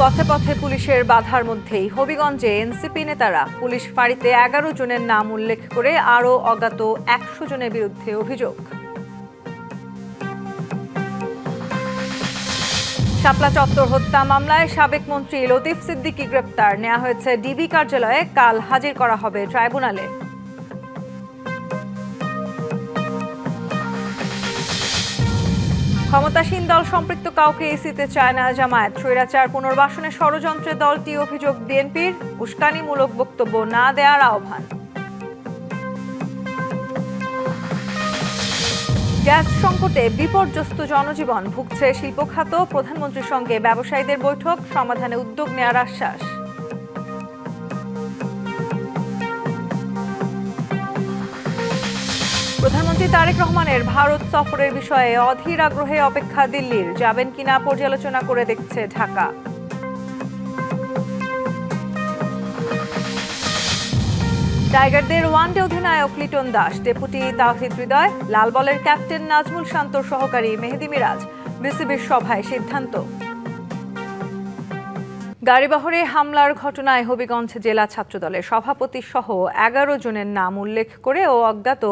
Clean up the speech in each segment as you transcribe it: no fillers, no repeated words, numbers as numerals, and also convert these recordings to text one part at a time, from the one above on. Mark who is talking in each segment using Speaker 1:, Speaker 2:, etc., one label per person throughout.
Speaker 1: পথে পথে পুলিশের বাধার মধ্যেই হবিগঞ্জে এনসিপি নেতারা পুলিশ ফাঁড়িতে 11 জনের নাম উল্লেখ করে আরও অজ্ঞাত 100 জনের বিরুদ্ধে অভিযোগ। শাপলা চত্বর হত্যা মামলায় সাবেক মন্ত্রী লতিফ সিদ্দিকী গ্রেপ্তার, নেওয়া হয়েছে ডিবি কার্যালয়ে, কাল হাজির করা হবে ট্রাইব্যুনালে। ক্ষমতাসীন দল সম্পৃক্ত কাউকে ইসিতে চায় না জামায়াত। স্বৈরাচার পুনর্বাসনের ষড়যন্ত্রে দলটি অভিযোগ বিএনপির, উস্কানিমূলক বক্তব্য না দেওয়ার আহ্বান। গ্যাস সংকটে বিপর্যস্ত জনজীবন, ভুগছে শিল্প খাত। প্রধানমন্ত্রীর সঙ্গে ব্যবসায়ীদের বৈঠক, সমাধানে উদ্যোগ নেওয়ার আশ্বাস। প্রধানমন্ত্রী তারেক রহমানের ভারত সফরের বিষয়ে অধীর আগ্রহে অপেক্ষা দিল্লির, যাবেন কিনা পর্যালোচনা করে দেখছে ঢাকা। টাইগারদের ওয়ানডে অধিনায়ক লিটন দাস, ডেপুটি তাওহিদ হৃদয়, লাল বলের ক্যাপ্টেন নাজমুল শান্তর সহকারী মেহেদী মিরাজ। বিসিবির সভায় সিদ্ধান্ত। গাড়িবহরে হামলার ঘটনায় হবিগঞ্জ জেলা ছাত্রদলের সভাপতি সহ 11 জনের নাম উল্লেখ করে ও অজ্ঞাত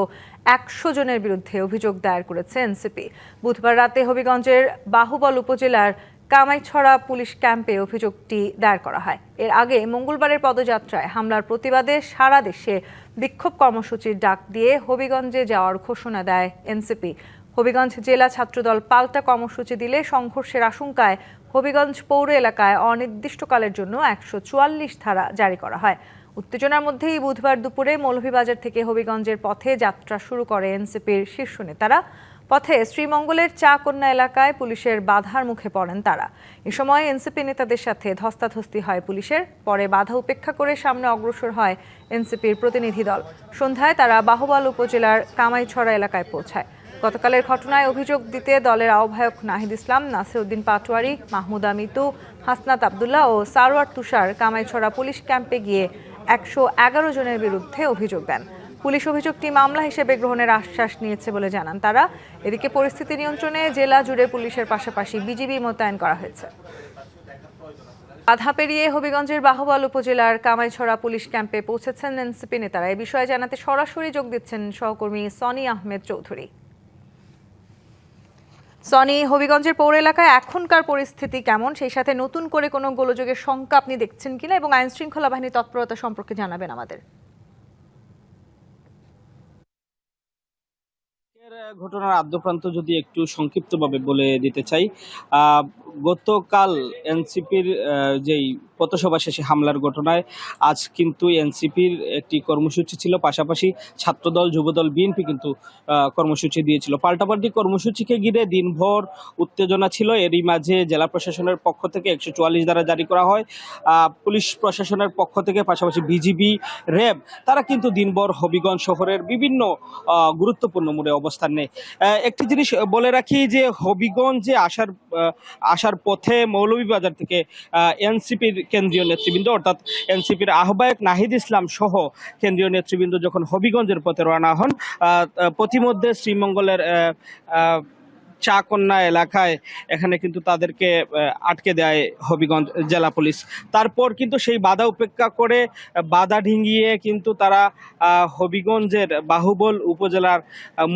Speaker 1: 100 জনের বিরুদ্ধে অভিযোগ দায়ের করেছে এনসিপি। বুধবার রাতে হবিগঞ্জের বাহুবল উপজেলার কামাইছড়া পুলিশ ক্যাম্পে অভিযোগটি দায়ের করা হয়। এর আগে মঙ্গলবারের পদযাত্রায় হামলার প্রতিবাদে সারা দেশে বিক্ষোভ কর্মসূচির ডাক দিয়ে হবিগঞ্জে যাওয়ার ঘোষণা দেয় এনসিপি। হবিগঞ্জ জেলা ছাত্রদল পাল্টা কর্মসূচি দিলে সংঘর্ষের আশঙ্কায় হবিগঞ্জ পৌর এলাকায় অনির্দিষ্টকালের জন্য 144 ধারা জারি করা হয়। উত্তেজনার মধ্যেই বুধবার দুপুরে মৌলভীবাজার থেকে হবিগঞ্জের পথে যাত্রা শুরু করে এনসিপির শীর্ষ নেতারা। পথে শ্রীমঙ্গলের চা কন্যা এলাকায় পুলিশের বাধার মুখে পড়েন তারা। এ সময় এনসিপি নেতাদের সাথে ধস্তাধস্তি হয় পুলিশের, পরে বাধা উপেক্ষা করে সামনে অগ্রসর হয় এনসিপির প্রতিনিধি দল। সন্ধ্যায় তারা বাহুবল উপজেলার কামাইছড়া এলাকায় পৌঁছায়। গতকালের ঘটনায় অভিযোগ দিতে দলের আহ্বায়ক নাহিদ ইসলাম, নাসিরউদ্দিন পাটোয়ারি, মাহমুদা মিতু, হাসনাত আবদুল্লাহ ও সারোয়ার তুষার কামাইছড়া পুলিশ ক্যাম্পে গিয়ে 111 জনের বিরুদ্ধে অভিযোগ দেন। পুলিশ অভিযোগটি মামলা হিসেবে গ্রহণের আশ্বাস নিয়েছে বলে জানান তারা। এদিকে পরিস্থিতি নিয়ন্ত্রণে জেলা জুড়ে পুলিশের পাশাপাশি বিজিবি মোতায়েন করা হয়েছে। বাধা পেরিয়ে হবিগঞ্জের বাহুবল উপজেলার কামাইছড়া পুলিশ ক্যাম্পে পৌঁছেছেন এনসিপি নেতারা। এ বিষয়ে জানাতে সরাসরি যোগ দিচ্ছেন সহকর্মী সনি আহমেদ চৌধুরী। সনি, হবিগঞ্জের পৌর এলাকায় এখনকার পরিস্থিতি কেমন, সেই সাথে নতুন করে কোনো গোলযোগের শঙ্কা আপনি দেখছেন কিনা, এবং আইন শৃঙ্খলা বাহিনীর তৎপরতা সম্পর্কে জানাবেন আমাদের।
Speaker 2: ঘটনার আদ্যপ্রান্ত যদি একটু সংক্ষিপ্তভাবে বলে দিতে চাই, গতকাল এনসিপির যেই পথসভা শেষে হামলার ঘটনায় আজ কিন্তু এনসিপির একটি কর্মসূচি ছিল, পাশাপাশি ছাত্রদল, যুবদল, বিএনপি কিন্তু কর্মসূচি দিয়েছিল। পাল্টাপাল্টি কর্মসূচিকে ঘিরে দিনভর উত্তেজনা ছিল। এরই মাঝে জেলা প্রশাসনের পক্ষ থেকে 144 ধারা জারি করা হয়। পুলিশ প্রশাসনের পক্ষ থেকে পাশাপাশি বিজিবি, র্যাব তারা কিন্তু দিনভর হবিগঞ্জ শহরের বিভিন্ন গুরুত্বপূর্ণ মোড়ে অবস্থান নেয়। একটি জিনিস বলে রাখি যে হবিগঞ্জে আসার পথে মৌলভীবাজার থেকে এনসিপির কেন্দ্রীয় নেতৃবৃন্দ অর্থাৎ এনসিপির আহ্বায়ক নাহিদ ইসলাম সহ কেন্দ্রীয় নেতৃবৃন্দ যখন হবিগঞ্জের পথে রওনা হন, পথিমধ্যে শ্রীমঙ্গলের চা কন্যা এলাকায় এখানে কিন্তু তাদেরকে আটকে দেয় হবিগঞ্জ জেলা পুলিশ। তারপর কিন্তু সেই বাধা উপেক্ষা করে বাধা ডিঙ্গিয়ে কিন্তু তারা হবিগঞ্জের বাহুবল উপজেলার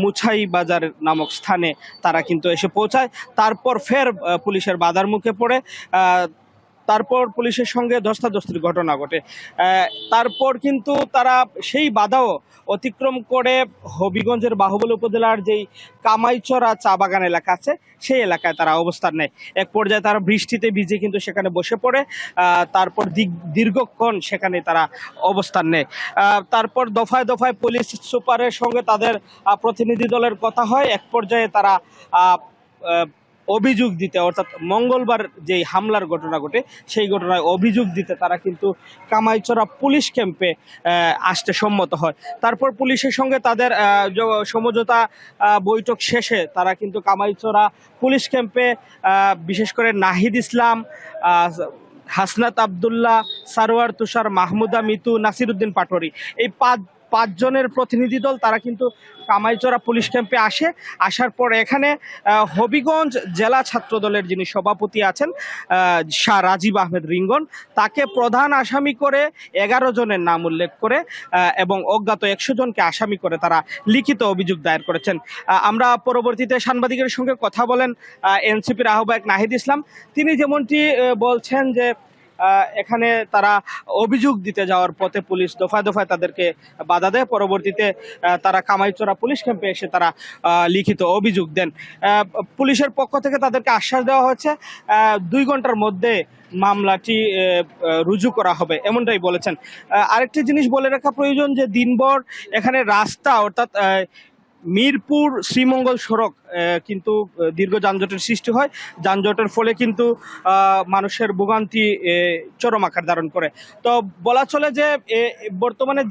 Speaker 2: মুছাই বাজার নামক স্থানে তারা কিন্তু এসে পৌঁছায়। তারপর ফের পুলিশের বাধার মুখে পড়ে, তারপর পুলিশের সঙ্গে ধস্তাধস্তির ঘটনা ঘটে। তারপর কিন্তু তারা সেই বাধাও অতিক্রম করে হবিগঞ্জের বাহুবল উপজেলার যেই কামাইছড়া চা বাগান এলাকা আছে সেই এলাকায় তারা অবস্থান নেয়। এক পর্যায়ে তারা বৃষ্টিতে ভিজে কিন্তু সেখানে বসে পড়ে। তারপর দীর্ঘক্ষণ সেখানে তারা অবস্থান নেয়। তারপর দফায় দফায় পুলিশ সুপারের সঙ্গে তাদের প্রতিনিধি দলের কথা হয়। এক পর্যায়ে তারা অভিযোগ দিতে, অর্থাৎ মঙ্গলবার যে হামলার ঘটনা ঘটে সেই ঘটনায় অভিযোগ দিতে তারা কিন্তু কামাইছড়া পুলিশ ক্যাম্পে আসতে সম্মত হয়। তারপর পুলিশের সঙ্গে তাদের সমঝোতা বৈঠক শেষে তারা কিন্তু কামাইছড়া পুলিশ ক্যাম্পে বিশেষ করে নাহিদ ইসলাম, হাসনাত আবদুল্লাহ, সারোয়ার তুষার, মাহমুদা মিতু, নাসিরউদ্দিন পাটোয়ারি এই 5 জনের প্রতিনিধি দল তারা কিন্তু কামাইচড়া পুলিশ ক্যাম্পে আসার পর এখানে হবিগঞ্জ জেলা ছাত্র দলের যিনি সভাপতি আছেন শাহ রাজীব আহমেদ রিঙ্গন, তাকে প্রধান আসামি করে 11 জনের নাম উল্লেখ করে এবং অজ্ঞাত 100 জনকে আসামি করে তারা লিখিত অভিযোগ দায়ের করেছেন। আমরা পরবর্তীতে সাংবাদিকের সঙ্গে কথা বলেন এনসিপির আহ্বায়ক নাহিদ ইসলাম। তিনি যেমনটি বলছেন যে এখানে তারা অভিযোগ দিতে যাওয়ার পথে পুলিশ দফায় দফায় তাদেরকে বাধা দেয়। পরবর্তীতে তারা কামাইচড়া পুলিশ ক্যাম্পে এসে তারা লিখিত অভিযোগ দেন। পুলিশের পক্ষ থেকে তাদেরকে আশ্বাস দেওয়া হয়েছে 2 ঘন্টার মধ্যে মামলাটি রুজু করা হবে, এমনটাই বলেছেন। আরেকটি জিনিস বলে রাখা প্রয়োজন যে দিনভর এখানে রাস্তা অর্থাৎ মিরপুর শ্রীমঙ্গল সড়ক কিন্তু দীর্ঘ যানজটের সৃষ্টি হয়। যানজটের ফলে কিন্তু মানুষের ভোগান্তি চরম আকার ধারণ করে। তো বলা চলে যে বর্তমানে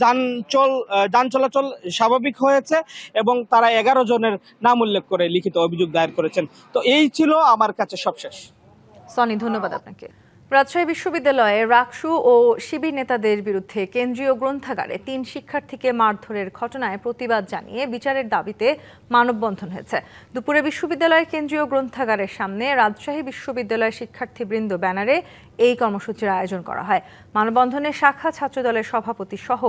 Speaker 2: যান চলাচল স্বাভাবিক হয়েছে এবং তারা 11 জনের নাম উল্লেখ করে লিখিত অভিযোগ দায়ের করেছেন। তো এই ছিল আমার কাছে সবশেষ।
Speaker 1: সনি, ধন্যবাদ আপনাকে। রাজশাহী বিশ্ববিদ্যালয়ে রাকসু ও শিবির নেতাদের বিরুদ্ধে কেন্দ্রীয় গ্রন্থাগারে 3 শিক্ষার্থীকে মারধরের ঘটনায় প্রতিবাদ জানিয়ে বিচারের দাবিতে মানববন্ধন হয়েছে। দুপুরে বিশ্ববিদ্যালয়ের কেন্দ্রীয় গ্রন্থাগারের সামনে রাজশাহী বিশ্ববিদ্যালয়ের শিক্ষার্থীবৃন্দ ব্যানারে এই কর্মসূচির আয়োজন করা হয়। মানববন্ধনে শাখা ছাত্রদলের সভাপতি সহ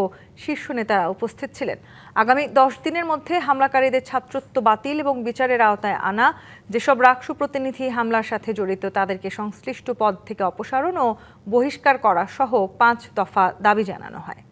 Speaker 1: শীর্ষ নেতারা উপস্থিত ছিলেন। আগামী 10 দিনের মধ্যে হামলাকারীদের ছাত্রত্ব বাতিল এবং বিচারের আওতায় আনা, যেসব রাকসু প্রতিনিধি হামলার সাথে জড়িত তাদেরকে সংশ্লিষ্ট পদ থেকে অপসারণ ও বহিষ্কার করা সহ 5 দফা দাবি জানানো হয়।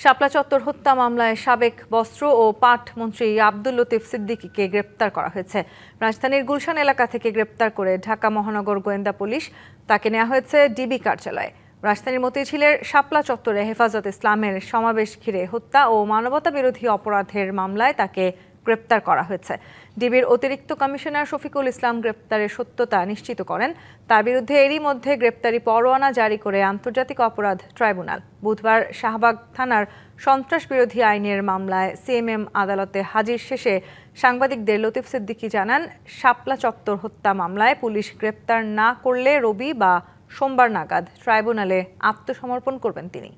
Speaker 1: শাপলা চত্বর হত্যা মামলায় সাবেক বস্ত্র ও পাট মন্ত্রী আব্দুল লতিফ সিদ্দিকীকে গ্রেপ্তার করা হয়েছে। রাজধানীর গুলশান এলাকা থেকে গ্রেপ্তার করে ঢাকা মহানগর গোয়েন্দা পুলিশ তাকে নেওয়া হয়েছে ডিবি কার্যালয়ে। রাজধানীর মতিঝিলের শাপলা চত্বরে হেফাজত ইসলামের সমাবেশ ঘিরে হত্যা ও মানবতা বিরোধী অপরাধের মামলায় তাকে গ্রেপ্তার করা হয়েছে। ডিবির অতিরিক্ত কমিশনার শফিকুল ইসলাম গ্রেপ্তারের সত্যতা নিশ্চিত করেন। তার বিরুদ্ধে এরই মধ্যে গ্রেপ্তারি পরোয়ানা জারি করে আন্তর্জাতিক অপরাধ ট্রাইব্যুনাল। বুধবার শাহবাগ থানার সন্ত্রাস বিরোধী আইনের মামলায় সিএমএম আদালতে হাজির শেষে সাংবাদিকদের লতিফ সিদ্দিকী জানান, শাপলা চত্বর হত্যা মামলায় পুলিশ গ্রেপ্তার না করলে রবি বা সোমবার নাগাদ ট্রাইব্যুনালে আত্মসমর্পণ করবেন তিনি।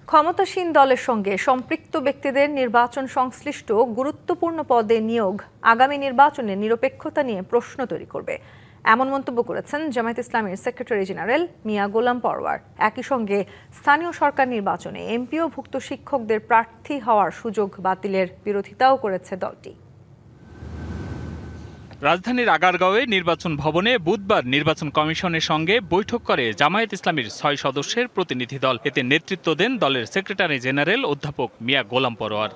Speaker 1: ক্ষমতাসীন দলের সঙ্গে সম্পৃক্ত ব্যক্তিদের নির্বাচন সংশ্লিষ্ট গুরুত্বপূর্ণ পদে নিয়োগ আগামী নির্বাচনে নিরপেক্ষতা নিয়ে প্রশ্ন তৈরি করবে, এমন মন্তব্য করেছেন জামায়াত ইসলামীর সেক্রেটারি জেনারেল মিয়া গোলাম পরওয়ার। একই সঙ্গে স্থানীয় সরকার নির্বাচনে এমপিওভুক্ত শিক্ষকদের প্রার্থী হওয়ার সুযোগ বাতিলের বিরোধিতাও করেছে দলটি।
Speaker 3: রাজধানীর আগারগাঁওয়ে নির্বাচন ভবনে বুধবার নির্বাচন কমিশনের সঙ্গে বৈঠক করে জামায়াত ইসলামীর 6 সদস্যের প্রতিনিধি দল। এতে নেতৃত্ব দেন দলের সেক্রেটারি জেনারেল অধ্যাপক মিয়া গোলাম পরওয়ার।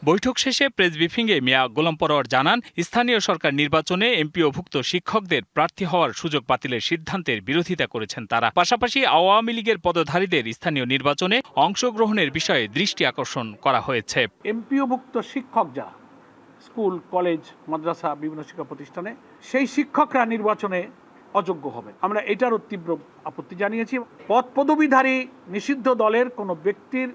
Speaker 3: বৈঠক শেষে প্রেস ব্রিফিংয়ে মিয়া গোলাম পরওয়ার জানান, স্থানীয় সরকার নির্বাচনে এমপিওভুক্ত শিক্ষকদের প্রার্থী হওয়ার সুযোগ বাতিলের সিদ্ধান্তের বিরোধিতা করেছেন তারা। পাশাপাশি আওয়ামী লীগের পদধারীদের স্থানীয় নির্বাচনে অংশগ্রহণের বিষয়ে দৃষ্টি আকর্ষণ করা হয়েছে।
Speaker 4: এমপিওভুক্ত শিক্ষক যারা স্কুল, কলেজ, মাদ্রাসা, বিভিন্ন শিক্ষা প্রতিষ্ঠানে, সেই শিক্ষকরা নির্বাচনে অযোগ্য হবে। আমরা এটারও তীব্র আপত্তি জানিয়েছি। পদ পদবীধারী নিষিদ্ধ দলের কোনো ব্যক্তির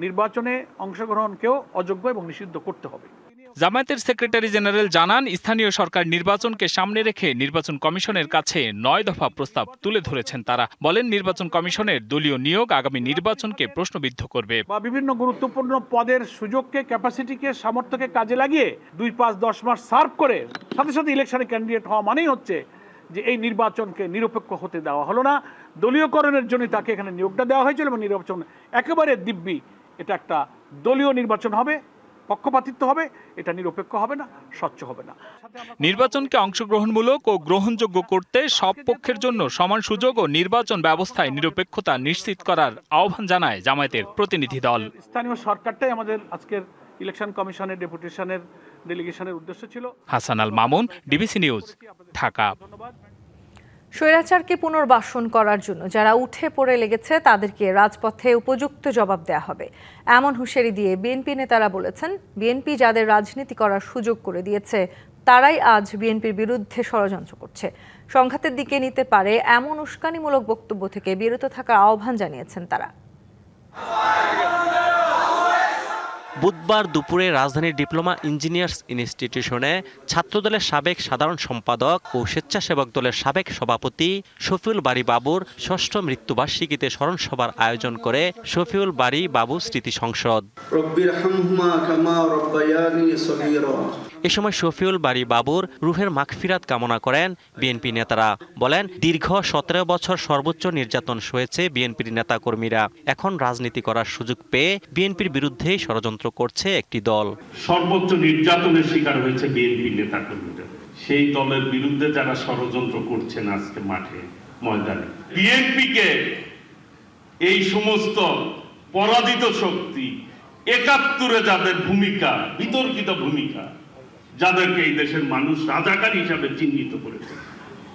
Speaker 4: নির্বাচনে অংশগ্রহণকেও অযোগ্য এবং নিষিদ্ধ করতে হবে।
Speaker 3: জামায়াতের সেক্রেটারি জেনারেল জানান, স্থানীয় সরকার নির্বাচনকে সামনে রেখে নির্বাচন কমিশনের কাছে 9 দফা প্রস্তাব তুলে ধরেছেন তারা। বলেন, নির্বাচন কমিশনের দলীয় নিয়োগ আগামী নির্বাচনকে প্রশ্নবিদ্ধ করবে।
Speaker 4: বিভিন্ন গুরুত্বপূর্ণ পদের সুযোগকে, ক্যাপাসিটিকে, সামর্থ্যকে কাজে লাগিয়ে 2, 5, 10 মাস সার্ভ করে সাথে সাথে ইলেকশনে ক্যান্ডিডেট হওয়া মানেই হচ্ছে যে এই নির্বাচনকে নিরপেক্ষ হতে দেওয়া হলো না। দলীয়করণের জন্য তাকে এখানে নিয়োগটা দেওয়া হয়েছিল এবং নির্বাচন একেবারে দিব্যি এটা একটা দলীয় নির্বাচন হবে, পক্ষপাতিত্ব হবে, এটা নিরপেক্ষ হবে না, স্বচ্ছ হবে না।
Speaker 3: নির্বাচনকে অংশগ্রহণমূলক ও গ্রহণযোগ্য করতে সব পক্ষের জন্য সমান সুযোগ ও নির্বাচন ব্যবস্থায় নিরপেক্ষতা নিশ্চিত করার আহ্বান জানায় জামায়াতের প্রতিনিধি দল।
Speaker 4: স্থানীয় সরকারটাই আমাদের আজকের ইলেকশন কমিশনের ডেপুটেশনের ডেলিগেশনের উদ্দেশ্য ছিল।
Speaker 3: Hasan Al Mamun, DBC news, Dhaka.
Speaker 1: স্বৈরাচারকে পুনর্বাসন করার জন্য যারা উঠে পড়ে লেগেছে তাদেরকে রাজপথে উপযুক্ত জবাব দেওয়া হবে, এমন হুঁশিয়ারি দিয়ে বিএনপি নেতারা বলেছেন, বিএনপি যাদের রাজনীতি করার সুযোগ করে দিয়েছে তারাই আজ বিএনপির বিরুদ্ধে ষড়যন্ত্র করছে। সংঘাতের দিকে নিতে পারে এমন উস্কানিমূলক বক্তব্য থেকে বিরত থাকার আহ্বান জানিয়েছেন তারা।
Speaker 5: বুধবার দুপুরে রাজধানীর ডিপ্লোমা ইঞ্জিনিয়ার্স ইনস্টিটিউশনে ছাত্রদলের সাবেক সাধারণ সম্পাদক ও স্বেচ্ছাসেবক দলের সাবেক সভাপতি শফিউল বারী বাবুর ষষ্ঠ মৃত্যুবার্ষিকীতে স্মরণ সভার আয়োজন করে শফিউল বারী বাবু স্মৃতি সংসদ। এ সময় শফিউল বারী বাবুর রুহের মাগফিরাত কামনা করেন বিএনপি নেতারা। বলেন, দীর্ঘ 17 বছর সর্বোচ্চ নির্যাতন সয়েছে বিএনপির নেতাকর্মীরা। এখন রাজনীতি করার সুযোগ পেয়ে বিএনপির বিরুদ্ধেই ষড়যন্ত্র করছে একটি দল।
Speaker 6: সর্বোচ্চ নির্যাতনের শিকার হয়েছে বিএনপির নেতাকর্মীরা। সেই দলের বিরুদ্ধে যারা ষড়যন্ত্র করছেন আজকে মাঠে ময়দানে, বিএনপিকে এই সমস্ত পরাজিত শক্তি ৭১ যাদের ভূমিকা, বিতর্কিত ভূমিকা, যাদেরকে এই দেশের মানুষ রাজাকার হিসাবে চিহ্নিত করেছে,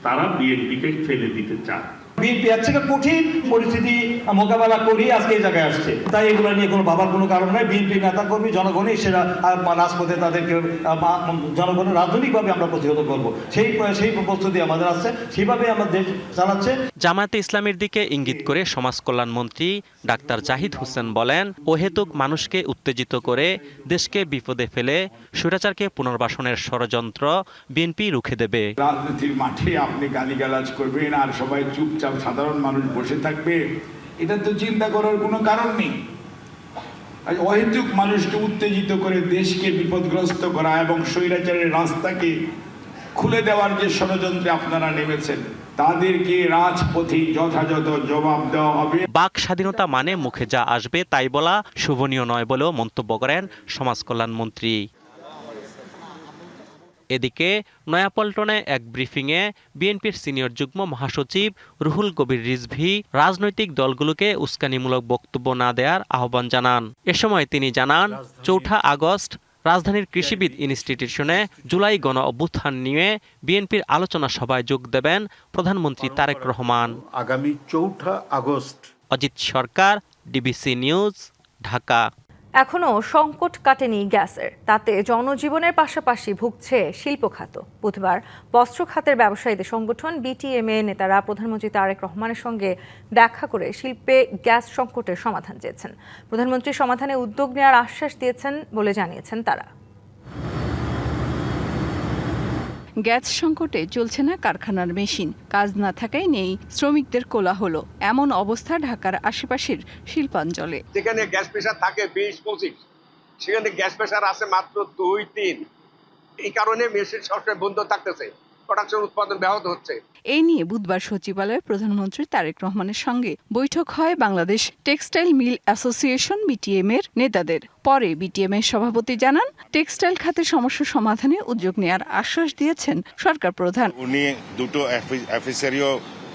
Speaker 6: তারা বিএনপিকে ফেলে দিতে চায়।
Speaker 7: বিএনপি এর থেকে কঠিন পরিস্থিতি মোকাবেলা করি আজকে এই জায়গায় আসছে। তাই এগুলো নিয়ে কোনো ভাবার কোনো কারণ নয়। বিএনপি নেতাকর্মী জনগণই সেরা রাজপথে তাদেরকে জনগণের রাজনৈতিকভাবে আমরা প্রতিহত করব, সেই প্রস্তুতি আমাদের আছে, সেইভাবে আমরা দেশ চালাচ্ছে।
Speaker 5: জামায়াতে ইসলামীর দিকে ইঙ্গিত করে সমাজ কল্যাণ মন্ত্রী ডাক্তার জাহিদ হোসেন বলেন, অহেতুক মানুষকে উত্তেজিত করে দেশকে বিপদে ফেলে স্বৈরাচারকে পুনর্বাসনের ষড়যন্ত্র বিএনপি রুখে দেবে।
Speaker 8: রাজনীতির মাঠে আপনি গালিগালাজ করবেন আর সবাই চুপচাপ সাধারণ মানুষ বসে থাকবে, এটা তো চিন্তা করার কোনো কারণ নেই। অহেতুক মানুষকে উত্তেজিত করে দেশকে বিপদগ্রস্ত করা এবং স্বৈরাচারের রাস্তাকে খুলে দেওয়ার যে ষড়যন্ত্রে আপনারা নেমেছেন, তাদেরকে রাজপথে যথাযথ জবাব দেওয়া হবে।
Speaker 5: বাক স্বাধীনতা মানে মুখে যা আসবে তাই বলা শোভনীয় নয় বলেও মন্তব্য করেন সমাজ কল্যাণ মন্ত্রী। এদিকে নয়াপল্টনে এক ব্রিফিংয়ে বিএনপির সিনিয়র যুগ্ম মহাসচিব রুহুল কবির রিজভী রাজনৈতিক দলগুলোকে উস্কানিমূলক বক্তব্য না দেওয়ার আহ্বান জানান। এ সময় তিনি জানান, ৪ আগস্ট রাজধানীর কৃষিবিদ ইনস্টিটিউশনে জুলাই গণ অভ্যুত্থান নিয়ে বিএনপির আলোচনা সভায় যোগ দেবেন প্রধানমন্ত্রী তারেক রহমান।
Speaker 9: আগামী ৪ আগস্ট।
Speaker 5: অজিত সরকার, ডিবিসি নিউজ, ঢাকা।
Speaker 1: এখনও সংকট কাটেনি গ্যাসের, তাতে জনজীবনের পাশাপাশি ভুগছে শিল্প খাত। বুধবার বস্ত্র খাতের ব্যবসায়ীদের সংগঠন বিটিএমএ নেতারা প্রধানমন্ত্রী তারেক রহমানের সঙ্গে দেখা করে শিল্পে গ্যাস সংকটের সমাধান চেয়েছেন। প্রধানমন্ত্রী সমাধানে উদ্যোগ নেওয়ার আশ্বাস দিয়েছেন বলে জানিয়েছেন তারা।
Speaker 10: গ্যাস সংকটে চলছে না কারখানার মেশিন, কাজ না থাকায় নেই শ্রমিকদের কোলাহল। এমন অবস্থা ঢাকার আশেপাশের শিল্পাঞ্চলে।
Speaker 11: যেখানে গ্যাস প্রেসার থাকে ২০-২৫, সেখানে গ্যাস প্রেসার আছে মাত্র ২-৩। এই কারণে মেশিন সবসময় বন্ধ থাকতেছে, প্রোডাকশন উৎপাদন ব্যাহত হচ্ছে।
Speaker 10: এই নিয়ে বুধবার সচিবালয়ে প্রধানমন্ত্রী তারেক রহমানের সঙ্গে বৈঠক হয় Bangladesh textile mill association BTM এর নেতাদের। পরে বিটিএম এর সভাপতি জানান, টেক্সটাইল খাতের সমস্যা সমাধানে উদ্যোগ নেওয়ার আশ্বাস দিয়েছেন সরকার প্রধান।
Speaker 12: উনি দুটো অফিসারিও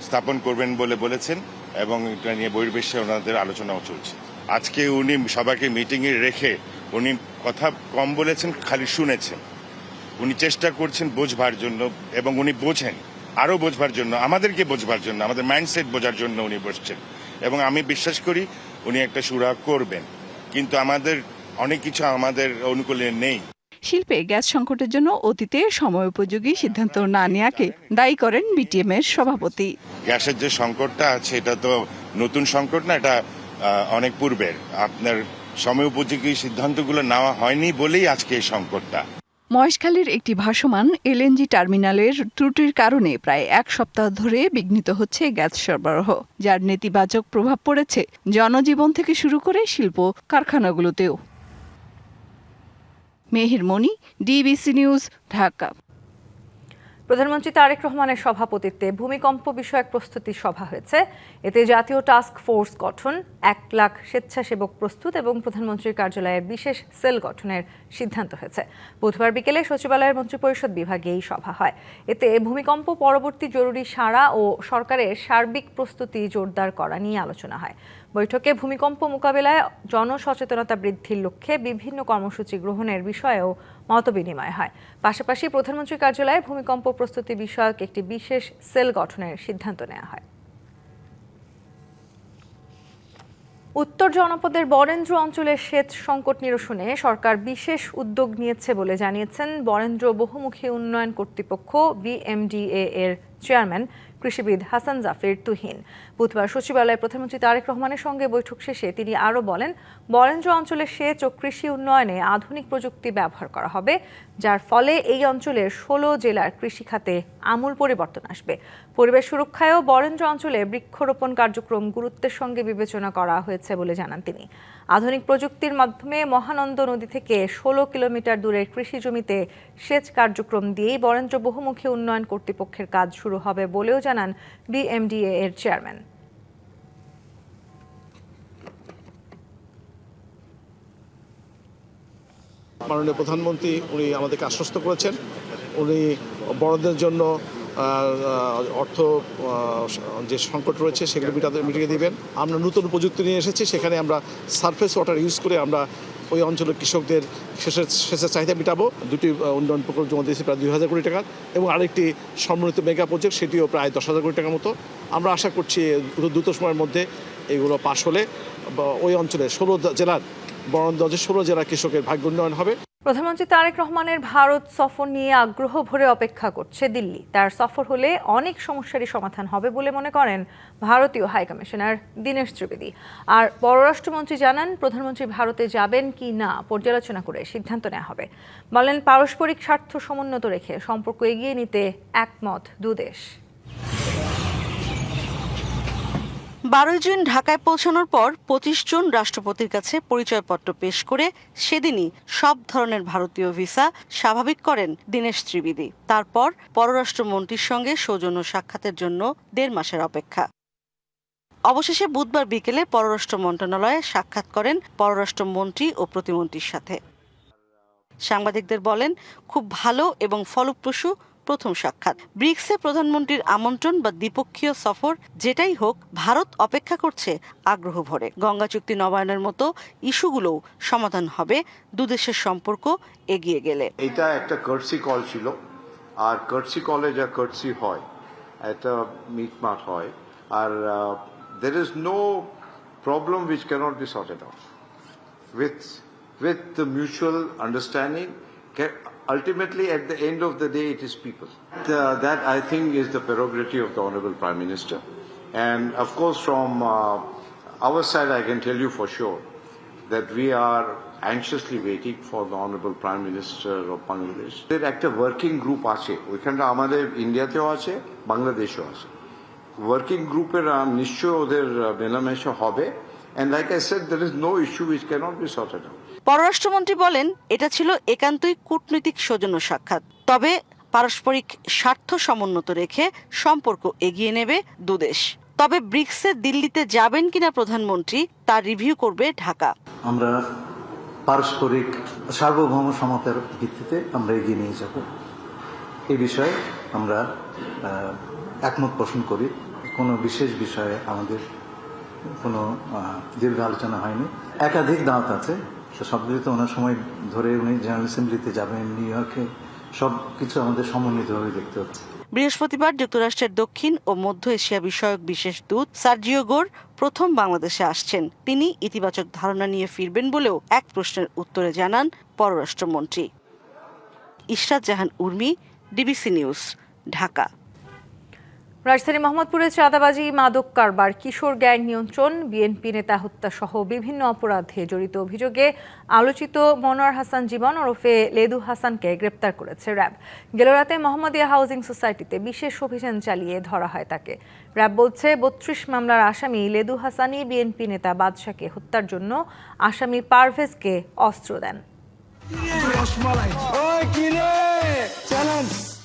Speaker 12: স্থাপন করবেন বলে বলেছেন এবং এটা নিয়ে বহির্বিশ্বে ওনাদের আলোচনাও চলছে। আজকে উনি সবাইকে মিটিংয়ে রেখে উনি কথা কম বলেছেন, খালি শুনেছেন। উনি চেষ্টা করছেন বোঝবার জন্য এবং উনি বোঝেন, আরও বোঝবার জন্য, আমাদেরকে বোঝবার জন্য, আমাদের মাইন্ডসেট বোঝার জন্য উনি বসছেন এবং আমি বিশ্বাস করি উনি একটা সুরাহা করবেন। কিন্তু আমাদের অনেক কিছু আমাদের অনুকূলে নেই।
Speaker 10: শিল্পে গ্যাস সংকটের জন্য অতীতে সময়োপযোগী সিদ্ধান্ত না নেওয়াকে দায়ী করেন বিটিএম এর সভাপতি।
Speaker 12: গ্যাসের যে সংকটটা আছে এটা তো নতুন সংকট না, এটা অনেক পূর্বের। আপনার সময়োপযোগী সিদ্ধান্তগুলো নেওয়া হয়নি বলেই আজকে এই সংকটটা।
Speaker 10: মহেশখালীর একটি ভাসমান এলএনজি টার্মিনালের ত্রুটির কারণে প্রায় ১ সপ্তাহ ধরে বিঘ্নিত হচ্ছে গ্যাস সরবরাহ, যার নেতিবাচক প্রভাব পড়েছে জনজীবন থেকে শুরু করে শিল্প কারখানাগুলোতেও। মেহের মনি, ডিবিসি নিউজ, ঢাকা।
Speaker 1: প্রধানমন্ত্রী তারেক রহমানের সভাপতিত্বে ভূমিকম্প বিষয়ক প্রস্তুতি সভা হয়েছে। এতে জাতীয় টাস্ক ফোর্স গঠন, ১ লাখ স্বেচ্ছাসেবক প্রস্তুত এবং প্রধানমন্ত্রীর কার্যালয়ের বিশেষ সেল গঠনের সিদ্ধান্ত হয়েছে। বুধবার বিকেলে সচিবালয়ের মন্ত্রিপরিষদ বিভাগে এই সভা হয়। এতে ভূমিকম্প পরবর্তী জরুরি সাড়া ও সরকারের সার্বিক প্রস্তুতি জোরদার করা নিয়ে আলোচনা হয়। বৈঠকে ভূমিকম্প মোকাবিলায় জনসচেতনতা বৃদ্ধির লক্ষ্যে বিভিন্ন কর্মসূচি গ্রহণের বিষয়েও মতবিনিময় হয়। পাশাপাশি প্রধানমন্ত্রীর কার্যালয়ে ভূমিকম্প প্রস্তুতি বিষয়ক একটি বিশেষ সেল গঠনের সিদ্ধান্ত নেওয়া হয়। উত্তর জনপদের বরেন্দ্র অঞ্চলের সেচ সংকট নিরসনে সরকার বিশেষ উদ্যোগ নিয়েছে বলে জানিয়েছেন বরেন্দ্র বহুমুখী উন্নয়ন কর্তৃপক্ষ বিএমডিএ এর চেয়ারম্যান কৃষিবিদ হাসান জাফির তুহিন। বুধবার সচিবালয়ে প্রধানমন্ত্রী তারেক রহমানের সঙ্গে বৈঠক শেষে তিনি আরও বলেন, বরেন্দ্র অঞ্চলে সেচ ও কৃষি উন্নয়নে আধুনিক প্রযুক্তি ব্যবহার করা হবে, যার ফলে এই অঞ্চলের 16 জেলার কৃষি খাতে আমূল পরিবর্তন আসবে। পরিবেশ সুরক্ষায়ও বরেন্দ্র অঞ্চলে বৃক্ষরোপণ কার্যক্রম গুরুত্বের সঙ্গে বিবেচনা করা হয়েছে বলে জানান তিনি। আধুনিক প্রযুক্তির মাধ্যমে মহানন্দ নদী থেকে 16 কিলোমিটার দূরের কৃষি জমিতে সেচ কার্যক্রম দিয়েই বরেন্দ্র বহুমুখী উন্নয়ন কর্তৃপক্ষের কাজ শুরু হবে বলেও জানান বিএমডিএ এর চেয়ারম্যান।
Speaker 9: মাননীয় প্রধানমন্ত্রী উনি আমাদেরকে আশ্বস্ত করেছেন, উনি বড়দের জন্য অর্থ যে সংকট রয়েছে সেগুলো মিটিয়ে দিবেন। আমরা নতুন প্রযুক্তি নিয়ে এসেছি, সেখানে আমরা সারফেস ওয়াটার ইউজ করে আমরা ওই অঞ্চলের কৃষকদের সেচের চাহিদা মেটাবো। দুটি উন্নয়ন প্রকল্প জমা দিয়েছি প্রায় 2000 কোটি টাকার, এবং আরেকটি সম্মিলিত মেগা প্রজেক্ট, সেটিও প্রায় 10,000 কোটি টাকার মতো। আমরা আশা করছি দ্রুত সময়ের মধ্যে এগুলো পাশ হলে ওই অঞ্চলের 16 জেলার বরেন্দ্র 16 জেলার কৃষকের ভাগ্য উন্নয়ন হবে।
Speaker 1: প্রধানমন্ত্রী তারেক রহমানের ভারত সফর নিয়ে আগ্রহ ভরে অপেক্ষা করছে দিল্লি। তার সফর হলে অনেক সমস্যারই সমাধান হবে বলে মনে করেন ভারতীয় হাইকমিশনার দীনেশ ত্রিবেদী। আর পররাষ্ট্রমন্ত্রী জানান, প্রধানমন্ত্রী ভারতে যাবেন কি না পর্যালোচনা করে সিদ্ধান্ত নেওয়া হবে। বলেন, পারস্পরিক স্বার্থ সমুন্নত রেখে সম্পর্ক এগিয়ে নিতে একমত দুদেশ।
Speaker 13: 12 জুন ঢাকায় পৌঁছানোর পর 25 জুন রাষ্ট্রপতির কাছে পরিচয়পত্র পেশ করে সেদিনই সব ধরনের ভারতীয় ভিসা স্বাভাবিক করেন দীনেশ ত্রিবেদী। তারপর পররাষ্ট্রমন্ত্রীর সঙ্গে সৌজন্য সাক্ষাতের জন্য 1.5 মাসের অপেক্ষা। অবশেষে বুধবার বিকেলে পররাষ্ট্র মন্ত্রণালয়ে সাক্ষাৎ করেন পররাষ্ট্রমন্ত্রী ও প্রতিমন্ত্রীর সাথে। সাংবাদিকদের বলেন, খুব ভালো এবং ফলপ্রসূ প্রথম সাক্ষাৎ। ব্রিক্সে প্রধানমন্ত্রীর আমন্ত্রণ বা দ্বিপক্ষীয় সফর যেটাই হোক, ভারত অপেক্ষা করছে আগ্রহ ভরে। গঙ্গা চুক্তি নবায়নের মতো ইস্যুগুলোও সমাধান হবে দুদেশের সম্পর্ক এগিয়ে গেলে।
Speaker 14: এটা একটা কার্টসি কল ছিল, আর কার্টসি কলে যা কার্টসি হয়, একটা মিটমাট হয়, আর there is no problem which cannot be sorted out with the mutual understanding. Ultimately, at the end of the day, it is people. That, I think, is the prerogative of the Honourable Prime Minister. And, of course, from our side, I can tell you for sure that we are anxiously waiting for the Honourable Prime Minister of Bangladesh. There একটা working group আছে, ওইখানটা আমাদের ইন্ডিয়াতেও আছে, বাংলাদেশেও আছে। Working গ্রুপের নিশ্চয় ওদের মেলামেশা হবে। And like I said, there is no issue which cannot be sorted out.
Speaker 13: পররাষ্ট্রমন্ত্রী বলেন, এটা ছিল একান্তই কূটনৈতিক সৌজন্য সাক্ষাৎ, তবে পারস্পরিক স্বার্থ সমুন্নত রেখে সম্পর্ক এগিয়ে নেবে দুদেশ। তবে ব্রিক্সে দিল্লিতে যাবেন কিনা প্রধানমন্ত্রী, তার রিভিউ করবে ঢাকা।
Speaker 7: আমরা পারস্পরিক সার্বভৌম সমতার ভিত্তিতে আমরা এগিয়ে নিয়ে যাব, এই বিষয়ে আমরা একমত পোষণ করি। কোনো বিশেষ বিষয়ে আমাদের কোনো দীর্ঘ আলোচনা হয়নি। একাধিক দাওয়াত আছে, সবগুলিতে ওনার সময় ধরে উনি জেনারেল অ্যাসেম্বলিতে যাবেন, নিউ ইয়র্কে, সব কিছু আমাদের সমন্বিতভাবে দেখতে হচ্ছে।
Speaker 13: বৃহস্পতিবার যুক্তরাষ্ট্রের দক্ষিণ ও মধ্য এশিয়া বিষয়ক বিশেষ দূত সার্জিও গোর প্রথম বাংলাদেশে আসছেন। তিনি ইতিবাচক ধারণা নিয়ে ফিরবেন বলেও এক প্রশ্নের উত্তরে জানান পররাষ্ট্রমন্ত্রী। ইশরাত জাহান উর্মি, ডিবিসি নিউজ, ঢাকা।
Speaker 1: রাজধানী মোহাম্মদপুরে চাঁদাবাজি, মাদক কারবার, কিশোর গ্যাং নিয়ন্ত্রণ, বিএনপি নেতা হত্যা সহ বিভিন্ন অপরাধে জড়িত অভিযোগে আলোচিত মনোয়ার হাসান জীবন ওরফে লেদু হাসানকে গ্রেপ্তার করেছে র্যাব। গেল রাতে মোহাম্মদিয়া হাউজিং সোসাইটিতে বিশেষ অভিযান চালিয়ে ধরা হয় তাকে। র্যাব বলছে, 32 মামলার আসামি লেদু হাসানই বিএনপি নেতা বাদশাকে হত্যার জন্য আসামি পারভেজকে অস্ত্র দেন।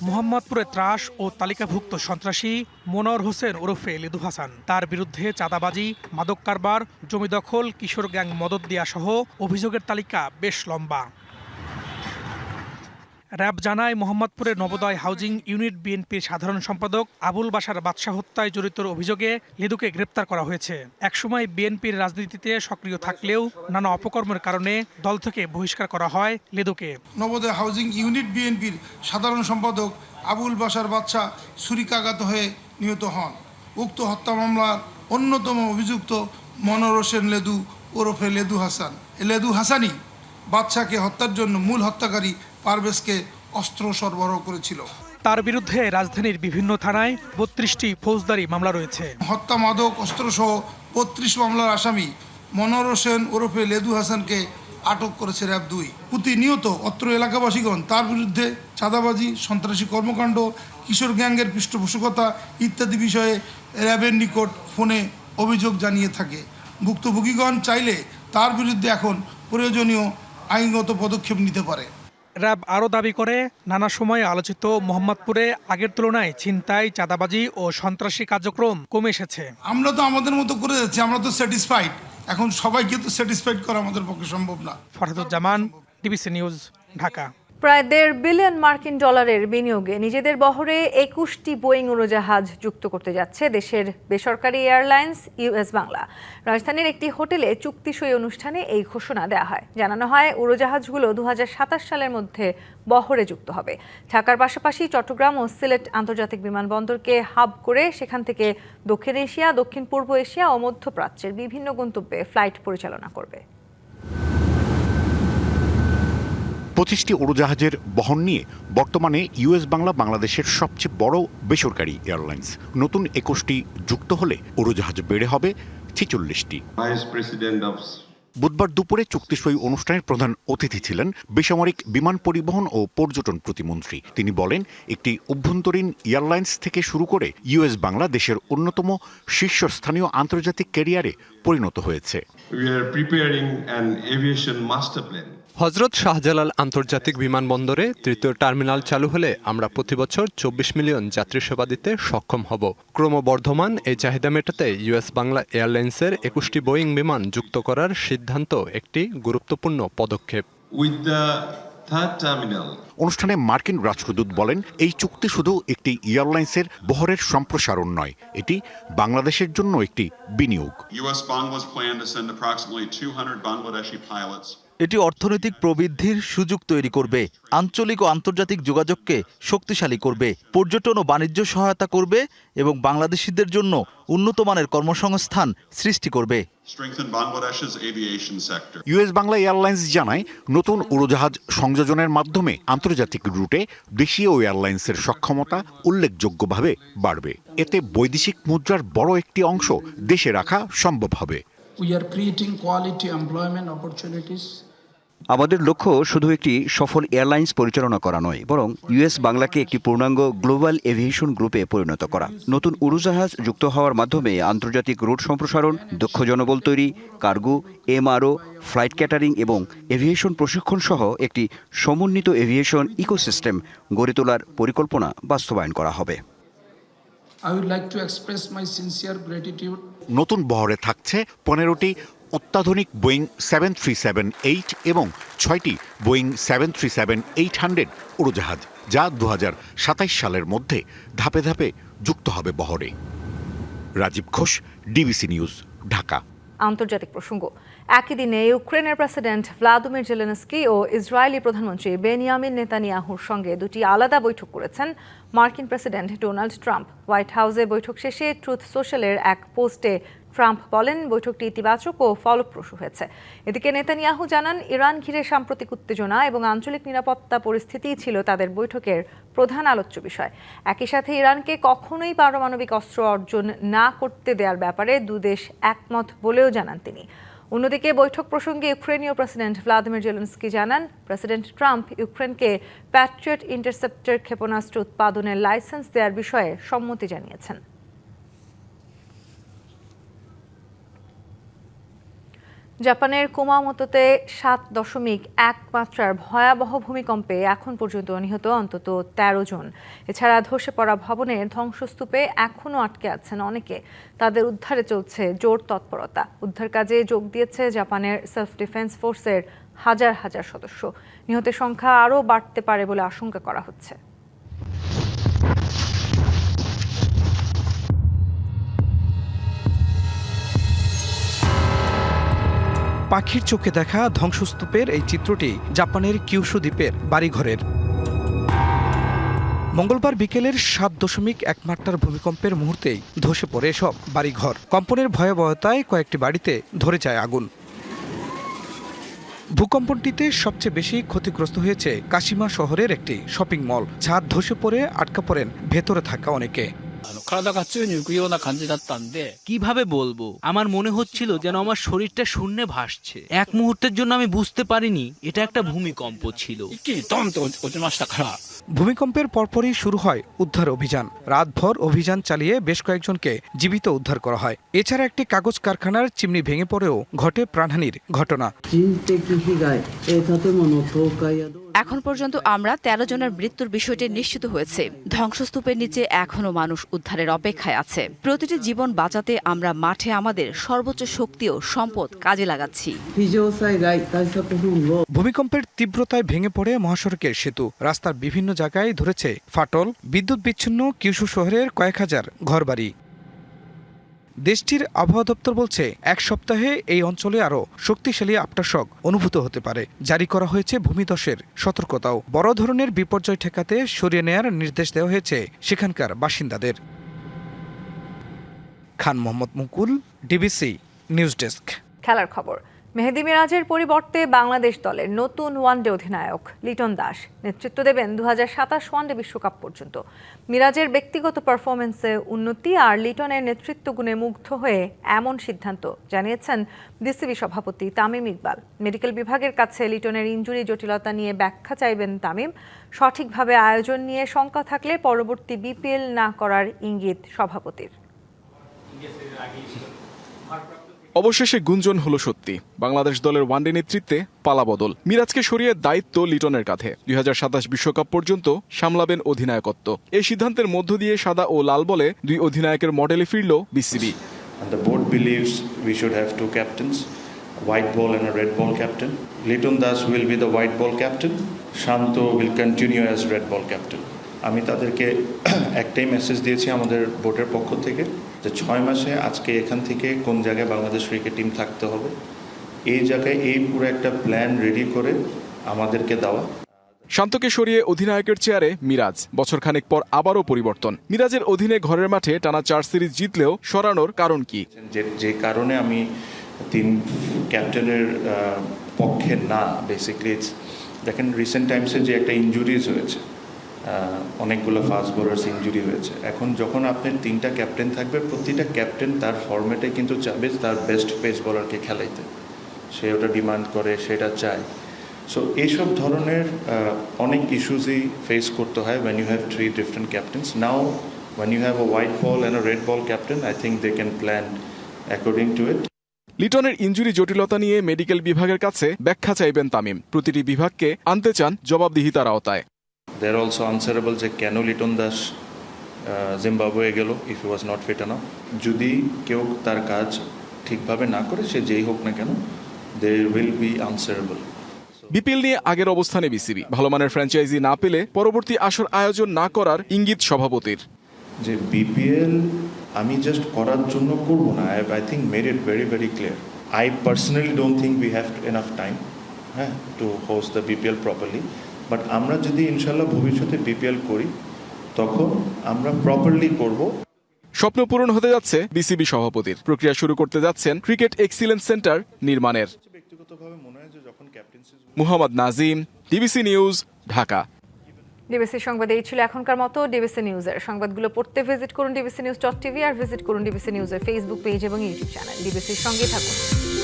Speaker 15: মোহাম্মদপুরে ত্রাস ও তালিকাভুক্ত সন্ত্রাসী মনোয়ার হোসেন ওরফে লেদু হাসান, তার বিরুদ্ধে চাঁদাবাজি, মাদক কারবার, জমি দখল, কিশোর গ্যাং মদত দেয়া সহ অভিযোগের তালিকা বেশ লম্বা। র্যাব জানায়, মোহাম্মদপুরের নবোদয় হাউজিং ইউনিট বিএনপির সাধারণ সম্পাদক আবুল বাশার বাদশা হত্যায় জড়িত অভিযোগে লেদুকে গ্রেপ্তার করা হয়েছে। একসময় বিএনপির রাজনীতিতে সক্রিয় থাকলেও নানা অপকর্মের কারণে দল থেকে বহিষ্কার করা হয় লেদুকে।
Speaker 16: নবোদয় হাউজিং ইউনিট বিএনপির সাধারণ সম্পাদক আবুল বাশার বাদশা ছুরিকাঘাত হয়ে নিহত হন। উক্ত হত্যা মামলার অন্যতম অভিযুক্ত মনোয়ার হোসেন লেদু ওরফে লেদু হাসান। লেদু হাসানই বাদশাকে হত্যার জন্য মূল হত্যাকারী পারভেজকে অস্ত্র সরবরাহ করেছিল।
Speaker 15: তার বিরুদ্ধে রাজধানীর বিভিন্ন থানায় ৩২টি ফৌজদারি মামলা রয়েছে।
Speaker 16: হত্যা, মাদক, অস্ত্রসহ ৩৫ মামলার আসামি মনোয়ার হোসেন ওরফে লেদু হাসানকে আটক করেছে র্যাব ২। প্রতিনিয়ত অত্র এলাকাবাসীগণ তার বিরুদ্ধে চাঁদাবাজি, সন্ত্রাসী কর্মকাণ্ড, কিশোর গ্যাংয়ের পৃষ্ঠপোষকতা ইত্যাদি বিষয়ে র্যাবের নিকট ফোনে অভিযোগ জানিয়ে থাকে। ভুক্তভোগীগণ চাইলে তার বিরুদ্ধে এখন প্রয়োজনীয় আইনগত পদক্ষেপ নিতে পারে।
Speaker 15: র্যাব আরও দাবি করে, নানা সময়ে আলোচিত মোহাম্মদপুরে আগের তুলনায় ছিনতাই, চাঁদাবাজি ও সন্ত্রাসী কার্যক্রম কমে এসেছে।
Speaker 16: আমরা তো আমাদের মতো করে যাচ্ছি, আমরা তো স্যাটিসফাইড। এখন সবাইকে তো স্যাটিসফাইড করা আমাদের পক্ষে সম্ভব না।
Speaker 15: Farhaduzzaman, DBC news, Dhaka.
Speaker 1: প্রায় $1.5 বিলিয়ন মার্কিন ডলারের বিনিয়োগে নিজেদের বহরে 21টি বোয়িং উড়োজাহাজ যুক্ত করতে যাচ্ছে দেশের বেসরকারি এয়ারলাইন্স ইউএস বাংলা। রাজধানীর একটি হোটেলে চুক্তি সই অনুষ্ঠানে এই ঘোষণা দেওয়া হয়। জানানো হয় উড়োজাহাজগুলো 2027 সালের মধ্যে বহরে যুক্ত হবে। ঢাকার পাশাপাশি চট্টগ্রাম ও সিলেট আন্তর্জাতিক বিমানবন্দরকে হাব করে সেখান থেকে দক্ষিণ এশিয়া, দক্ষিণ পূর্ব এশিয়া ও মধ্যপ্রাচ্যের বিভিন্ন গন্তব্যে ফ্লাইট পরিচালনা করবে।
Speaker 17: 25টি উড়োজাহাজের বহন নিয়ে বর্তমানে ইউএস বাংলা বাংলাদেশের সবচেয়ে বড় বেসরকারি এয়ারলাইন্স। নতুন 21টি যুক্ত হলে উড়োজাহাজ বেড়ে হবে 46টি। বুধবার দুপুরে চুক্তি সই অনুষ্ঠানের প্রধান অতিথি ছিলেন বেসামরিক বিমান পরিবহন ও পর্যটন প্রতিমন্ত্রী। তিনি বলেন, একটি অভ্যন্তরীণ এয়ারলাইন্স থেকে শুরু করে ইউএস বাংলা দেশের অন্যতম শীর্ষস্থানীয় আন্তর্জাতিক ক্যারিয়ারে পরিণত হয়েছে।
Speaker 18: হযরত শাহজালাল আন্তর্জাতিক বিমানবন্দরে তৃতীয় টার্মিনাল চালু হলে আমরা প্রতি বছর 24 মিলিয়ন যাত্রী সেবা দিতে সক্ষম হব। ক্রমবর্ধমান এই চাহিদা মেটাতে ইউএস বাংলা এয়ারলাইন্সের 21টি বোয়িং বিমান যুক্ত করার সিদ্ধান্ত একটি গুরুত্বপূর্ণ পদক্ষেপ।
Speaker 17: অনুষ্ঠানে মার্কিন রাষ্ট্রদূত বলেন, এই চুক্তি শুধু একটি এয়ারলাইন্সের বহরের সম্প্রসারণ নয়, এটি বাংলাদেশের জন্য একটি বিনিয়োগ।
Speaker 19: এটি অর্থনৈতিক প্রবৃদ্ধির সুযোগ তৈরি করবে, আঞ্চলিক ও আন্তর্জাতিক যোগাযোগকে শক্তিশালী করবে, পর্যটন ও বাণিজ্য সহায়তা করবে এবং বাংলাদেশিদের জন্য উন্নত মানের কর্মসংস্থান সৃষ্টি করবে।
Speaker 17: ইউএস বাংলা এয়ারলাইন্স জানায়, নতুন উড়োজাহাজ সংযোজনের মাধ্যমে আন্তর্জাতিক রুটে দেশীয় এয়ারলাইন্সের সক্ষমতা উল্লেখযোগ্যভাবে বাড়বে। এতে বৈদেশিক মুদ্রার বড় একটি অংশ দেশে রাখা সম্ভব হবে।
Speaker 20: আমাদের লক্ষ্য শুধু একটি সফল এয়ারলাইন্স পরিচালনা করা নয়, বরং ইউএস বাংলাকে একটি পূর্ণাঙ্গ গ্লোবাল এভিয়েশন গ্রুপে পরিণত করা। নতুন উড়োজাহাজ যুক্ত হওয়ার মাধ্যমে আন্তর্জাতিক রুট সম্প্রসারণ, দক্ষ জনবল তৈরি, কার্গো, এমআরও, ফ্লাইট ক্যাটারিং এবং এভিয়েশন প্রশিক্ষণ সহ একটি সমন্বিত এভিয়েশন ইকোসিস্টেম গড়ে তোলার পরিকল্পনা বাস্তবায়ন করা হবে।
Speaker 17: নতুন বহরে থাকছে 15টি অত্যাধুনিক বোয়িং 737-8 এবং 6টি বোয়িং 737-800 উড়োজাহাজ, যা 2027 সালের মধ্যে ধাপে ধাপে যুক্ত হবে বহরে। Rajib Ghosh, DBC news, Dhaka.
Speaker 1: আন্তর্জাতিক প্রসঙ্গ। একই দিনে ইউক্রেনের প্রেসিডেন্ট ভ্লাদিমির জেলেনস্কি ও ইসরায়েলি প্রধানমন্ত্রী বেনিয়ামিন নেতানিয়াহুর সঙ্গে দুটি আলাদা বৈঠক করেছেন মার্কিন প্রেসিডেন্ট ডোনাল্ড ট্রাম্প। হোয়াইট হাউসে বৈঠক শেষে ট্রুথ সোশ্যালের এক পোস্টে ট্রাম্প বলেন, বৈঠকটি ইতিবাচক ও ফলপ্রসূ হয়েছে। এদিকে নেতানিয়াহু জানান, ইরান ঘিরে সাম্প্রতিক উত্তেজনা এবং আঞ্চলিক নিরাপত্তা পরিস্থিতিই ছিল তাদের বৈঠকের প্রধান আলোচ্য বিষয়। একই সাথে ইরানকে কখনোই পারমাণবিক অস্ত্র অর্জন না করতে দেওয়ার ব্যাপারে দুদেশ একমত বলেও জানান তিনি। অন্যদিকে বৈঠক প্রসঙ্গে ইউক্রেনীয় প্রেসিডেন্ট ভ্লাদিমির জেলেনস্কি জানান, প্রেসিডেন্ট ট্রাম্প ইউক্রেনকে প্যাট্রিয়ট ইন্টারসেপ্টর ক্ষেপণাস্ত্র উৎপাদনের লাইসেন্স দেওয়ার বিষয়ে সম্মতি জানিয়েছেন। জাপানের কুমামোতোতে 7.1 মাত্রার ভয়াবহ ভূমিকম্পে এখন পর্যন্ত নিহত অন্তত 13 জন। এছাড়া ধসে পড়া ভবনের ধ্বংসস্তূপে এখনও আটকে আছেন অনেকে। তাদের উদ্ধারে চলছে জোর তৎপরতা। উদ্ধার কাজে যোগ দিয়েছে জাপানের সেলফ ডিফেন্স ফোর্সের হাজার হাজার সদস্য। নিহতের সংখ্যা আরও বাড়তে পারে বলে আশঙ্কা করা হচ্ছে।
Speaker 15: পাখির চোখে দেখা ধ্বংসস্তূপের এই চিত্রটি জাপানের কিউশু দ্বীপের বাড়িঘরের। মঙ্গলবার বিকেলের 7.1 মাত্রার ভূমিকম্পের মুহূর্তেই ধসে পড়ে সব বাড়িঘর। কম্পনের ভয়াবহতায় কয়েকটি বাড়িতে ধরে যায় আগুন। ভূকম্পনটিতে সবচেয়ে বেশি ক্ষতিগ্রস্ত হয়েছে কাশিমা শহরের একটি শপিং মল। ছাদ ধসে পড়ে আটকা পড়েন ভেতরে থাকা অনেকে।
Speaker 21: কিভাবে বলবো, আমার মনে হচ্ছিল যেন আমার শরীরটা শূন্যে ভাসছে। এক মুহূর্তের জন্য আমি বুঝতে পারিনি এটা একটা ভূমিকম্প ছিল।
Speaker 15: ভূমিকম্পের পরপরই শুরু হয় উদ্ধার অভিযান। রাতভর অভিযান চালিয়ে বেশ কয়েকজনকে জীবিত উদ্ধার করা হয়। এছাড়া একটি কাগজ কারখানার চিমনি ভেঙে পড়েও ঘটে প্রাণহানির ঘটনা।
Speaker 22: এখন পর্যন্ত আমরা 13 জনের মৃত্যুর বিষয়টি নিশ্চিত হয়েছে। ধ্বংসস্তূপের নিচে এখনো মানুষ উদ্ধারের অপেক্ষায় আছে। প্রতিটি জীবন বাঁচাতে আমরা মাঠে আমাদের সর্বোচ্চ শক্তি ও সম্পদ কাজে লাগাচ্ছি।
Speaker 15: ভূমিকম্পের তীব্রতায় ভেঙে পড়ে মহাসড়কের সেতু। রাস্তার বিভিন্ন জায়গায় ধরেছে ফাটল। বিদ্যুৎ বিচ্ছিন্ন কিউশু শহরের কয়েক হাজার ঘরবাড়ি। দেশটির আবহাওয়া দপ্তর বলছে, এক সপ্তাহে এই অঞ্চলে আরও শক্তিশালী আফটারশক অনুভূত হতে পারে। জারি করা হয়েছে ভূমিধসের সতর্কতাও। বড় ধরনের বিপর্যয় ঠেকাতে সরিয়ে নেয়ার নির্দেশ দেওয়া হয়েছে সেখানকার বাসিন্দাদের। খান মোহাম্মদ মুকুল, ডিবিসি নিউজ ডেস্ক।
Speaker 1: খেলার খবর। মেহেদী মিরাজের পরিবর্তে বাংলাদেশ দলের নতুন ওয়ানডে অধিনায়ক লিটন দাস নেতৃত্ব দেবেন 2027 ওয়ানডে বিশ্বকাপ পর্যন্ত। মিরাজের ব্যক্তিগত পারফরমেন্সে উন্নতি আর লিটনের নেতৃত্ব গুণে মুগ্ধ হয়ে এমন সিদ্ধান্ত জানিয়েছেন বিসিবি সভাপতি তামিম ইকবাল। মেডিকেল বিভাগের কাছে লিটনের ইনজুরি জটিলতা নিয়ে ব্যাখ্যা চাইবেন তামিম। সঠিকভাবে আয়োজন নিয়ে শঙ্কা থাকলে পরবর্তী বিপিএল না করার ইঙ্গিত সভাপতির।
Speaker 23: অবশেষে গুঞ্জন হলো সত্যি। বাংলাদেশ দলের ওয়ানডে নেতৃত্বে পালাবদল। মিরাজকে সরিয়ে দায়িত্ব লিটনের কাঁধে। 2027 বিশ্বকাপ পর্যন্ত সামলাবেন অধিনায়কত্ব। এই সিদ্ধান্তের মধ্য দিয়ে সাদা ও লাল বলে দুই অধিনায়কের মডেলে ফিরল BCB.
Speaker 24: The board believes we should have two captains, white ball and a red ball captain. Liton Das will be the white ball captain. Shanto will continue as red ball captain. আমি তাদেরকে একটাই message দিয়েছি আমাদের বোর্ডের পক্ষ থেকে, যে 6 মাসে আজকে এখান থেকে কোন জায়গায় বাংলাদেশ ক্রিকেট টিম থাকতে হবে, এই জায়গায় এই পুরো একটা প্ল্যান রেডি করে আমাদেরকে দেওয়া।
Speaker 23: শান্তকে সরিয়ে অধিনায়কের চেয়ারে মিরাজ। বছরখানেক পর আবারও পরিবর্তন। মিরাজের অধীনে ঘরের মাঠে টানা 4 সিরিজ জিতলেও সরানোর কারণ কি?
Speaker 24: যে কারণে আমি 3 ক্যাপ্টেনের পক্ষে না, বেসিক্যালি দেখেন রিসেন্ট টাইমসে যে একটা ইনজুরিজ হয়েছে, অনেকগুলো ফাস্ট বোলার্স ইনজুরি হয়েছে। এখন যখন আপনার 3টা ক্যাপ্টেন থাকবে, প্রতিটা ক্যাপ্টেন তার ফরম্যাটে কিন্তু চাবে তার বেস্ট পেস বোলারকে খেলাইতে। সে ওটা ডিমান্ড করে, সেটা চায়। সো এইসব ধরনের অনেক ইস্যুসই ফেস করতে হয় when you have 3 different captains. Now when you have a white ball and a red ball captain, I think they can plan according to it.
Speaker 23: লিটনের ইনজুরি জটিলতা নিয়ে মেডিকেল বিভাগের কাছে ব্যাখ্যা চাইবেন তামিম। প্রতিটি বিভাগকে আনতে চান জবাবদিহিতার আওতায়।
Speaker 24: They're also answerable যে কেন লিটন দাস জিম্বাবুয়ে গেল if he was not fit enough. যদি কেউ তার কাজ ঠিকভাবে না করে, সে যেই হোক না কেন, they will be answerable.
Speaker 23: BPL নিয়ে আগের অবস্থানে বিসিবি। ভালো মানের ফ্র্যাঞ্চাইজি না পেলে পরবর্তী আসর আয়োজন না করার ইঙ্গিত সভাপতির।
Speaker 24: যে বিপিএল আমি জাস্ট করার জন্য করব না, I think made it very very clear. I personally don't think we have enough time to host the BPL properly. But আমরা যদি ইনশাল্লাহ ভবিষ্যতে বিপিএল করি, তখন আমরা প্রপারলি করব।
Speaker 23: স্বপ্ন পূরণ হতে যাচ্ছে বিসিবি সভাপতির। প্রক্রিয়া শুরু করতে যাচ্ছেন ক্রিকেট এক্সিলেন্স সেন্টার নির্মাণের। Muhammad Nazim, DBC news, Dhaka.
Speaker 1: DBC সংবাদ এই ছিল এখনকার মতো। ডিবিসি নিউজের সংবাদগুলো পড়তে ভিজিট করুন dbcnews.tv আর ভিজিট করুন ডিবিসি নিউজের ফেসবুক পেজ এবং ইউটিউব চ্যানেল। ডিবিসির সঙ্গে থাকুন।